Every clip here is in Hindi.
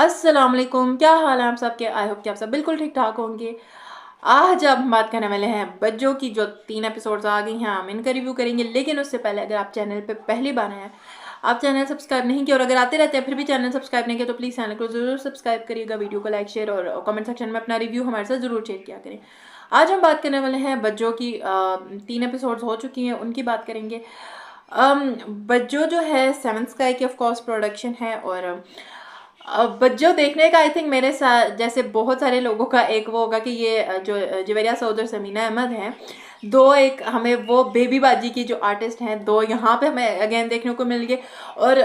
अस्सलाम वालेकुम, क्या हाल है आप सबके। आई होप कि आप सब बिल्कुल ठीक ठाक होंगे। आज अब हम बात करने वाले हैं बज्जो की, जो 3 एपिसोड्स आ गई हैं, हम इनका रिव्यू करेंगे। लेकिन उससे पहले अगर आप चैनल पे पहली बार आए हैं, आप चैनल सब्सक्राइब नहीं किया और अगर आते रहते हैं फिर भी चैनल सब्सक्राइब नहीं किया, तो प्लीज़ चैनल को ज़रूर सब्सक्राइब करिएगा, वीडियो को लाइक शेयर और कमेंट सेक्शन में अपना रिव्यू हमारे साथ ज़रूर शेयर किया करें। आज हम बात करने वाले हैं बज्जो की। 3 एपिसोड्स हो चुकी हैं, उनकी बात करेंगे। बज्जो जो है सेवन स्काई की ऑफकोर्स प्रोडक्शन है। और बज्जो देखने का आई थिंक मेरे साथ जैसे बहुत सारे लोगों का एक वो होगा कि ये जो जवेरिया सऊद और समीना अहमद हैं, दो एक हमें वो बेबी बाजी की जो आर्टिस्ट हैं, दो यहाँ पे हमें अगेन देखने को मिल गए। और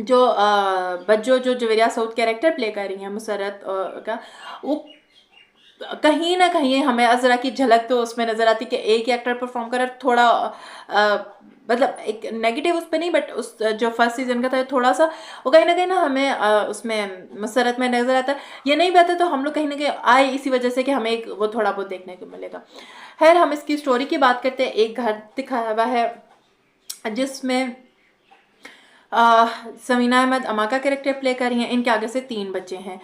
जो बज्जो जो जवेरिया सऊद कैरेक्टर प्ले कर रही हैं मुसरत का, वो कहीं ना कहीं हमें अजरा की झलक तो उसमें नजर आती कि एक ही एक्टर परफॉर्म कर रहा है। थोड़ा मतलब एक नेगेटिव उस पर नहीं, बट उस जो फर्स्ट सीजन का था थोड़ा सा वो कहीं ना हमें उसमें मसरत में नजर आता है। ये नहीं बता तो हम लोग कहीं ना कहीं आए इसी वजह से कि हमें एक वो थोड़ा बहुत देखने को मिलेगा। खैर, हम इसकी स्टोरी की बात करते हैं। एक घर दिखाया हुआ है जिसमें समीना अहमद अमा का कैरेक्टर प्ले कर रही हैं। इनके आगे से 3 बच्चे हैं।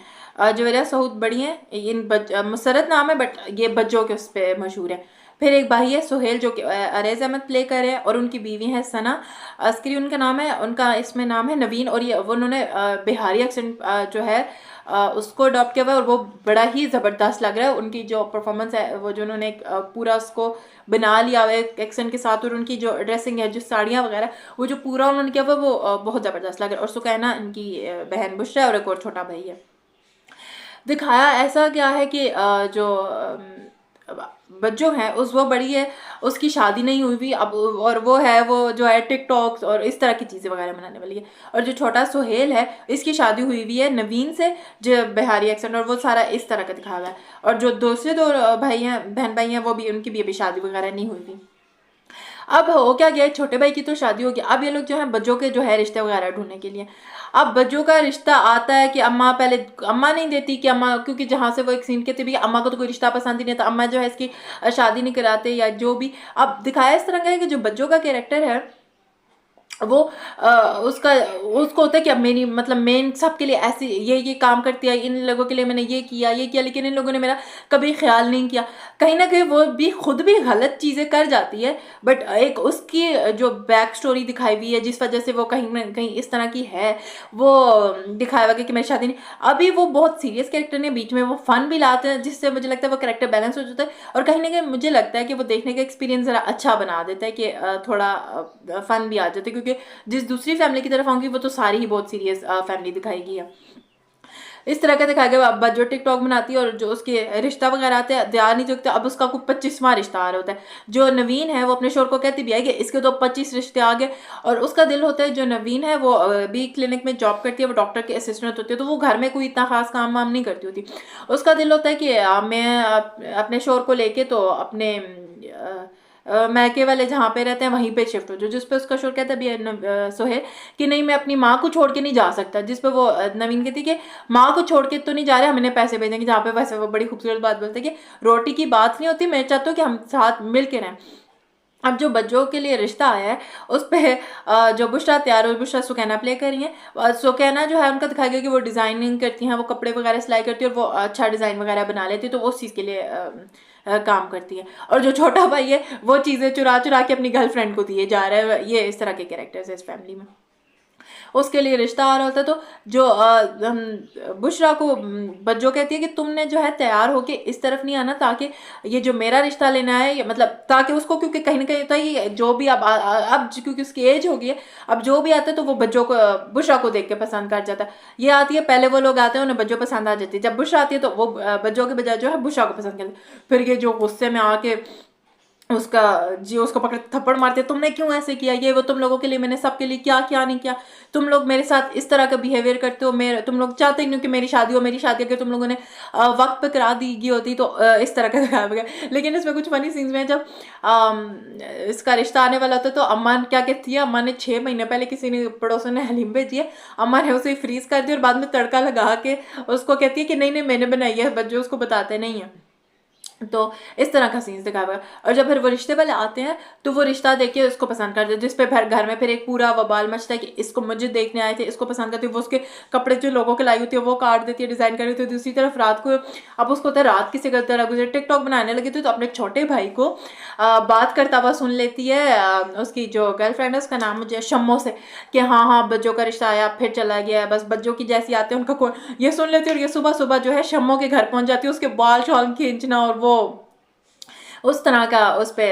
जवेरिया सऊद बड़ी हैं, मुसरत नाम है बट ये बच्चों के उस पर मशहूर है। फिर एक भाई है सुहेल जो कि अरेज अहमद प्ले कर रहे हैं, और उनकी बीवी है सना अस्करी उनका नाम है। उनका इसमें नाम है नवीन, और ये वो उन्होंने बिहारी एक्सेंट जो है उसको अडॉप्ट किया हुआ है, और वो बड़ा ही ज़बरदस्त लग रहा है। उनकी जो परफॉर्मेंस है, वो जो उन्होंने पूरा उसको बना लिया हुआ है एक्सेंट के साथ, और उनकी जो ड्रेसिंग है, जो साड़ियाँ वगैरह, वो जो पूरा उन्होंने किया हुआ वो बहुत ज़बरदस्त लग रहा है। और सुकैना इनकी बहन बुशरा है, और एक और छोटा भाई है। दिखाया ऐसा क्या है कि जो बच्चों हैं उस वो बड़ी है, उसकी शादी नहीं हुई भी अब, और वो है वो जो है टिकटॉक्स और इस तरह की चीज़ें वगैरह बनाने वाली है। और जो छोटा सुहेल है, इसकी शादी हुई हुई है नवीन से, जो बिहारी एक्सेंट, और वो सारा इस तरह का दिखाया हुआ है। और जो दूसरे दो भाई हैं, बहन भाई हैं, वो भी उनकी भी अभी शादी वगैरह नहीं हुई थी। अब हो क्या गया, छोटे भाई की तो शादी होगी, अब ये लोग जो है बच्चों के जो है रिश्ते वगैरह ढूंढने के लिए। अब बच्चों का रिश्ता आता है कि अम्मा पहले अम्मा नहीं देती कि अम्मा, क्योंकि जहाँ से वो एक सीन के थे भी अम्मा को तो कोई रिश्ता पसंद ही नहीं था, अम्मा जो है इसकी शादी नहीं कराते या जो भी। अब दिखाया इस तरह का है कि जो बच्चों का कैरेक्टर है वो उसका उसको होता है कि अब मेरी मतलब मेन सबके लिए ऐसी ये काम करती है, इन लोगों के लिए मैंने ये किया, लेकिन इन लोगों ने मेरा कभी ख्याल नहीं किया। कहीं ना कहीं वो भी खुद भी गलत चीज़ें कर जाती है, बट एक उसकी जो बैक स्टोरी दिखाई हुई है जिस वजह से वो कहीं ना कहीं इस तरह की है, वो दिखाया हुआ कि मेरी शादी नहीं। अभी वो बहुत सीरियस कैरेक्टर ने, बीच में वो फन भी लाते हैं जिससे मुझे लगता है वो कैरेक्टर बैलेंस हो जाता है, और कहीं ना कहीं मुझे लगता है कि वो देखने का एक्सपीरियंस ज़रा अच्छा बना देता है कि थोड़ा फन भी आ जाता है। क्योंकि जिस दूसरी फैमिली की तरफ आऊंगी वो तो सारी ही बहुत सीरियस फैमिली दिखाएगी है। इस तरह का दिखाया गया। अब जो टिकटॉक बनाती है और जो उसके रिश्ता वगैरह आते हैं ध्यान नहीं चुकते, अब उसका कोई 25वां रिश्ता आ रहा होता है। जो नवीन है वो अपने शोर को कहती भी है कि इसके तो 25 रिश्ते आ गए, और उसका दिल होता है, जो नवीन है वो बी क्लिनिक में जॉब करती है, वो डॉक्टर की असिस्टेंट होती है, तो वो घर में कोई इतना खास काम वाम नहीं करती होती। उसका दिल होता है कि मैं अपने शोर को लेके तो अपने मैके वाले जहाँ पे रहते हैं वहीं पे शिफ्ट हो जाओ। जिस पे उसका शोर कहता है भी सोहेल कि नहीं, मैं अपनी माँ को छोड़ के नहीं जा सकता। जिस पे वो नवीन कहती कि माँ को छोड़ के तो नहीं जा रहे, हमने पैसे भेजेंगे। जहाँ पे वैसे वो बड़ी खूबसूरत बात बोलते हैं कि रोटी की बात नहीं होती, मैं चाहता हूँ कि हम साथ मिल के रहें। अब जो बच्चों के लिए रिश्ता आया है उस पे जो बुशरा तैयार हो, बुशरा सुकैना प्ले कर रही हैं। सुकैना जो है उनका दिखाया गया कि वो डिज़ाइनिंग करती हैं, वो कपड़े वगैरह सिलाई करती है, और वो अच्छा डिज़ाइन वगैरह बना लेती है, तो वो उस चीज़ के लिए काम करती है। और जो छोटा भाई है वो चीज़ें चुरा चुरा के अपनी गर्लफ्रेंड को दिए जा रहा है। ये इस तरह के कैरेक्टर्स है इस फैमिली में। उसके लिए रिश्ता आ रहा होता है, तो जो बुशरा को बज्जो कहती है कि तुमने जो है तैयार होके इस तरफ नहीं आना, ताकि ये जो मेरा रिश्ता लेना है, ये मतलब ताकि उसको, क्योंकि कहीं ना कहीं होता है ये जो भी अब क्योंकि उसकी एज हो गई है, अब जो भी आता है तो वो बज्जो को बुशरा को देख के पसंद कर जाता है। ये आती है, पहले वो लोग आते हैं उन्हें बज्जो पसंद आ जाती है, जब बुशरा आती है तो वो बज्जो के बजाय जो है बुशरा को पसंद करते हैं। फिर ये जो गुस्से में आके उसका जी उसको पकड़ थप्पड़ मारते, तुमने क्यों ऐसे किया, ये वो तुम लोगों के लिए मैंने सबके लिए क्या क्या नहीं किया, तुम लोग मेरे साथ इस तरह का बिहेवियर करते हो, मेरे तुम लोग चाहते ही नहीं कि मेरी शादी हो, मेरी शादी अगर तुम लोगों ने वक्त पे करा दी होती तो इस तरह का दिखाया गया। लेकिन इसमें कुछ फनी सीन्स में जब इसका रिश्ता आने वाला था तो अम्मा क्या कहती है, अम्मा ने 6 महीने पहले किसी ने पड़ोसन ने हलीम भेजी है, अम्मा ने उसे फ्रीज कर दिया और बाद में तड़का लगा के उसको कहती है कि नहीं नहीं मैंने बनाई है, बच्चे उसको बताते नहीं है। तो इस तरह का सीन्स दिखाया हुआ है। और जब फिर वो रिश्ते वाले आते हैं तो वो रिश्ता देख के उसको पसंद करते हैं, जिस पे फिर घर में फिर एक पूरा वबाल मचता है कि इसको मुझे देखने आए थे, इसको पसंद करती है। वो उसके कपड़े जो लोगों के लाई होती है वो काट देती है, डिज़ाइन कर देती है। दूसरी तरफ रात को अब उसको होता है रात किसी का तरह गुजरे, टिकटॉक बनाने लगी थी तो अपने छोटे भाई को बात करता हुआ सुन लेती है। उसकी जो गर्लफ्रेंड है उसका नाम मुझे शम्मो से, कि हाँ हाँ बज्जो का रिश्ता आया फिर चला गया, बस बज्जो की जैसी आते हैं उनका कौन, ये सुन लेती है। और ये सुबह सुबह जो है शम्मो के घर पहुंच जाती है, उसके बाल शाल खींचना और वो उस तरह का उस पे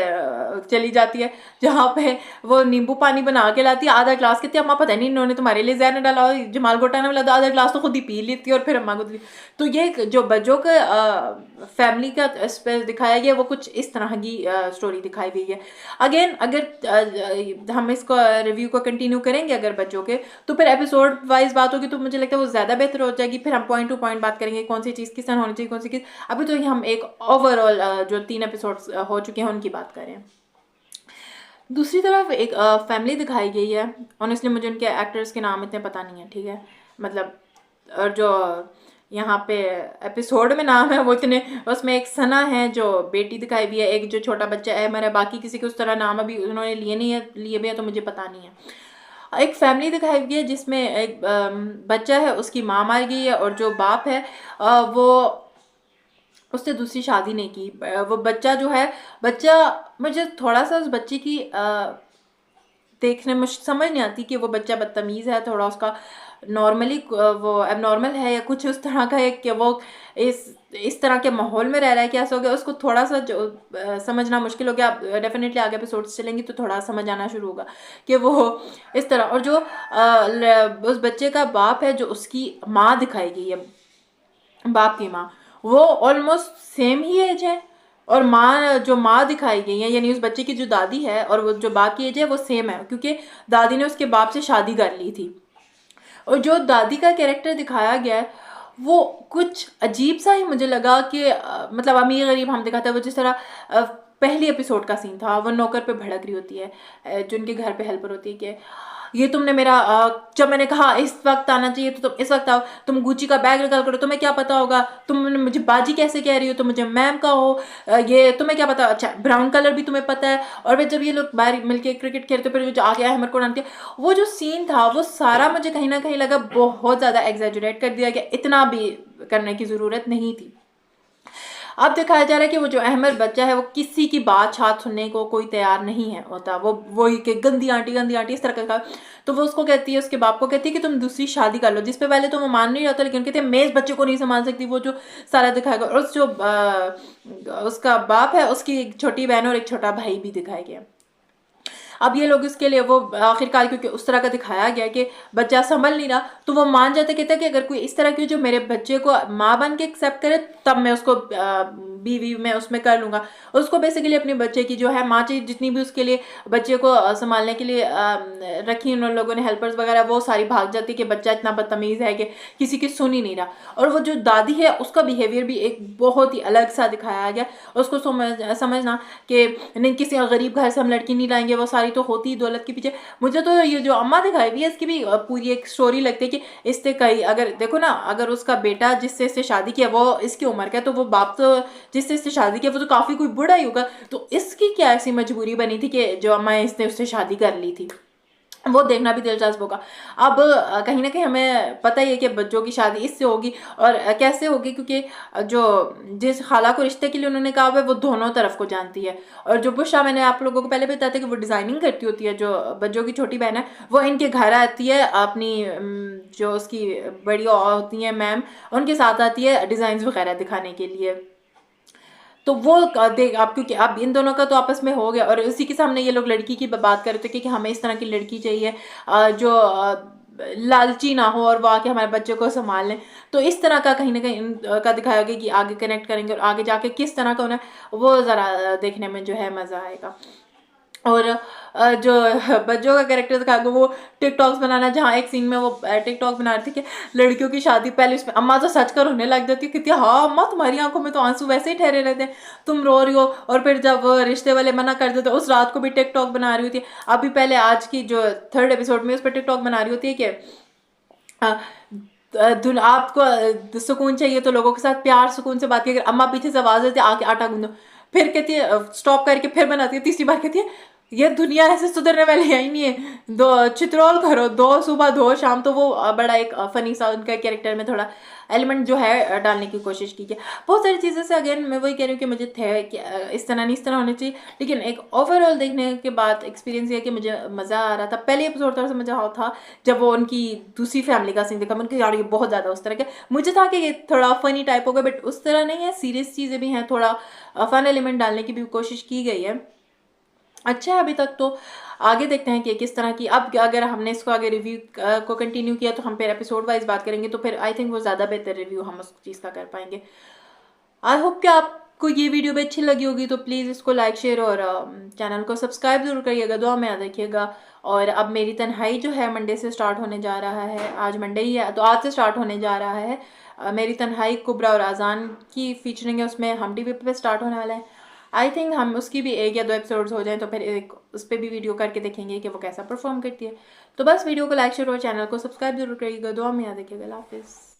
चली जाती है, जहाँ पे वो नींबू पानी बना के लाती है आधा ग्लास। कहती है अम्मा पता नहीं इन्होंने तुम्हारे लिए जहर डाला और जमाल घोटाने वाला, आधा ग्लास तो खुद ही पी लेती है और फिर अम्मा को दी। तो ये जो बज्जो का फैमिली का इस पे दिखाया गया वो कुछ इस तरह की स्टोरी दिखाई गई है। अगेन अगर हम इसको रिव्यू को कंटिन्यू करेंगे अगर बच्चों के, तो फिर एपिसोड वाइज बात होगी तो मुझे लगता है वो ज़्यादा बेहतर हो जाएगी। फिर हम पॉइंट टू पॉइंट बात करेंगे कौन सी चीज़ किस तरह होनी चाहिए, कौन सी चीज़। अभी तो हम एक ओवरऑल जो 3 एपिसोड्स हो चुके हैं उनकी बात करें। दूसरी तरफ एक फैमिली दिखाई गई है। ऑनेस्टली मुझे उनके एक्टर्स के नाम इतने पता नहीं है, ठीक है, मतलब और जो यहाँ पे एपिसोड में नाम है वो इतने, उसमें एक सना है जो बेटी दिखाई हुई है, एक जो छोटा बच्चा है मेरा, बाकी किसी के उस तरह नाम अभी उन्होंने लिए नहीं है, लिए भी है तो मुझे पता नहीं है। एक फैमिली दिखाई गई है जिसमें एक बच्चा है, उसकी माँ मार गई है और जो बाप है वो उसने दूसरी शादी नहीं की। वो बच्चा जो है, बच्चा मुझे थोड़ा सा उस बच्चे की देखने में समझ नहीं आती कि वो बच्चा बदतमीज़ है, थोड़ा उसका नॉर्मली वो एबनॉर्मल है या कुछ उस तरह का है कि वो इस तरह के माहौल में रह रहा है, क्या हो गया उसको थोड़ा सा जो समझना मुश्किल हो गया। डेफिनेटली आगे एपिसोड्स चलेंगी तो थोड़ा समझ आना शुरू होगा कि वो इस तरह। और जो उस बच्चे का बाप है, जो उसकी माँ दिखाई गई है, बाप की माँ, वो ऑलमोस्ट सेम ही एज है। और माँ, जो माँ दिखाई गई है यानी उस बच्चे की जो दादी है और वो जो बाप की एज है वो सेम है, क्योंकि दादी ने उसके बाप से शादी कर ली थी। और जो दादी का कैरेक्टर दिखाया गया है वो कुछ अजीब सा ही मुझे लगा कि मतलब अमीर गरीब हम दिखाते हैं। वो जिस तरह पहली एपिसोड का सीन था, वो नौकर पे भड़क रही होती है, जो उनके घर पे हेल्पर होती है, कि ये तुमने मेरा जब मैंने कहा इस वक्त आना चाहिए तो तुम इस वक्त आओ, तुम गुची का बैग निकाल करो, तुम्हें क्या पता होगा, तुमने मुझे बाजी कैसे कह रही हो, तुम मुझे मैम का हो, ये तुम्हें क्या पता, अच्छा ब्राउन कलर भी तुम्हें पता है। और फिर जब ये लोग बाहर मिलके क्रिकेट खेलते फिर जो आगे अहमद को डालती है, वो जो सीन था वो सारा मुझे कहीं ना कहीं लगा बहुत ज़्यादा एग्जैजुरेट कर दिया गया, इतना भी करने की ज़रूरत नहीं थी। अब दिखाया जा रहा है कि वो जो अहमद बच्चा है वो किसी की बात छात सुनने को कोई तैयार नहीं है होता, वो वही कि गंदी आंटी इस तरह का। तो वो उसको कहती है, उसके बाप को कहती है कि तुम दूसरी शादी कर लो, जिस पे पहले तो वो मान नहीं रहता, लेकिन कहते हैं मैं इस बच्चे को नहीं संभाल सकती, वो जो सारा दिखाएगा। और उस जो उसका बाप है, उसकी एक छोटी बहन और एक छोटा भाई भी दिखाया गया। अब ये लोग इसके लिए वो आखिरकार, क्योंकि उस तरह का दिखाया गया कि बच्चा संभल नहीं रहा, तो वो मान जाते, कहते हैं कि अगर कोई इस तरह की जो मेरे बच्चे को माँ बन के एक्सेप्ट करे तब मैं उसको बीवी में उसमें कर लूँगा। उसको बेसिकली अपने बच्चे की जो है माँ चाहिए, जितनी भी उसके लिए बच्चे को संभालने के लिए रखी उन लोगों ने हेल्पर्स वगैरह, वो सारी भाग जाती कि बच्चा इतना बदतमीज़ है कि किसी की सुन ही नहीं रहा। और वो जो दादी है उसका बिहेवियर भी एक बहुत ही अलग सा दिखाया गया। उसको समझना कि नहीं किसी गरीब घर से हम लड़की नहीं लाएंगे, वो सारी तो होती दौलत के पीछे। मुझे तो ये जो अम्मा दिखाई हुई है इसकी भी पूरी एक स्टोरी लगती है कि इससे कई, अगर देखो ना, अगर उसका बेटा जिससे इससे शादी किया वो इसकी उम्र का है, तो वो बाप तो जिससे इससे शादी किया वो तो काफ़ी कोई बूढ़ा ही होगा। तो इसकी क्या ऐसी मजबूरी बनी थी कि जो अम्मा इसने उससे शादी कर ली थी, वो देखना भी दिलचस्प होगा। अब कहीं ना कहीं हमें पता ही है कि बच्चों की शादी इससे होगी और कैसे होगी, क्योंकि जो जिस खाला को रिश्ते के लिए उन्होंने कहा हुआ है वो दोनों तरफ को जानती है। और जो बुशा, मैंने आप लोगों को पहले भी बताया था कि वो डिज़ाइनिंग करती होती है, जो बच्चों की छोटी बहन है वो इनके घर आती है, अपनी जो उसकी बड़ी होती हैं मैम, उनके साथ आती है डिज़ाइंस वगैरह दिखाने के लिए। तो वो देख आप, क्योंकि अब इन दोनों का तो आपस में हो गया और उसी के सामने ये लोग लड़की की बात कर रहे थे कि हमें इस तरह की लड़की चाहिए जो लालची ना हो और वो आके हमारे बच्चे को संभाल लें। तो इस तरह का कहीं ना कहीं का दिखाया गया कि आगे कनेक्ट करेंगे और आगे जाके किस तरह का उन्हें वो ज़रा देखने में जो है मज़ा आएगा। और जो बच्चों का कैरेक्टर दिखा वो टिकटॉक्स बनाना, जहाँ एक सीन में वो टिकटॉक बना रही थी कि लड़कियों की शादी, पहले उसमें अम्मा तो सच कर रोने लग जाती है कि हाँ अम्मा तुम्हारी आंखों में तो आंसू वैसे ही ठहरे रहते हैं, तुम रो रही हो। और फिर जब रिश्ते वाले मना कर देते उस रात को भी टिकटॉक बना रही होती है। अभी पहले आज की जो 3rd एपिसोड में उस पर टिकटॉक बना रही होती है कि आपको सुकून चाहिए तो लोगों के साथ प्यार सुकून से बात की, अगर अम्मा पीछे से आवाज देती है आके आटा गूंदो, फिर कहती है स्टॉप करके फिर बनाती है, तीसरी बार कहती है ये दुनिया ऐसे सुधरने वाली है ही नहीं है, दो चित्रोल करो, दो सुबह दो शाम। तो वो बड़ा एक फनी सा उनका कैरेक्टर में थोड़ा एलिमेंट जो है डालने की कोशिश की है। बहुत सारी चीज़ें से अगेन मैं वही कह रही हूँ कि मुझे थे कि इस तरह नहीं, इस तरह होना चाहिए, लेकिन एक ओवरऑल देखने के बाद एक्सपीरियंस ये कि मुझे मज़ा आ रहा था। पहले एपिसोड थोड़ा सा मज़ा आ था जब वो उनकी दूसरी फैमिली का सीन देखा, मैंने यार ये बहुत ज़्यादा उस तरह के, मुझे था कि ये थोड़ा फनी टाइप होगा, बट उस तरह नहीं है, सीरियस चीज़ें भी हैं, थोड़ा फन एलिमेंट डालने की भी कोशिश की गई है। अच्छा है अभी तक। तो आगे देखते हैं कि किस तरह की, अब अगर हमने इसको आगे रिव्यू को कंटिन्यू किया तो हम फिर एपिसोड वाइज बात करेंगे, तो फिर आई थिंक वो ज़्यादा बेहतर रिव्यू हम उस चीज़ का कर पाएंगे। आई होप कि आपको ये वीडियो भी अच्छी लगी होगी, तो प्लीज़ इसको लाइक शेयर और चैनल को सब्सक्राइब जरूर करिएगा, दुआ में याद रखिएगा। और अब मेरी तन्हाई जो है मंडे से स्टार्ट होने जा रहा है, आज मंडे ही है तो आज से स्टार्ट होने जा रहा है। मेरी तन्हाई कुबरा और आज़ान की फीचरिंग है उसमें, हम टीवी पे स्टार्ट होने वाला है। आई थिंक हम उसकी भी 1 या 2 एपिसोड्स हो जाएं तो फिर एक उस पर भी वीडियो करके देखेंगे कि वो कैसा परफॉर्म करती है। तो बस वीडियो को लाइक शेयर और चैनल को सब्सक्राइब जरूर करिएगा, दुआ में याद रखिएगा। अल्लाह हाफिज़।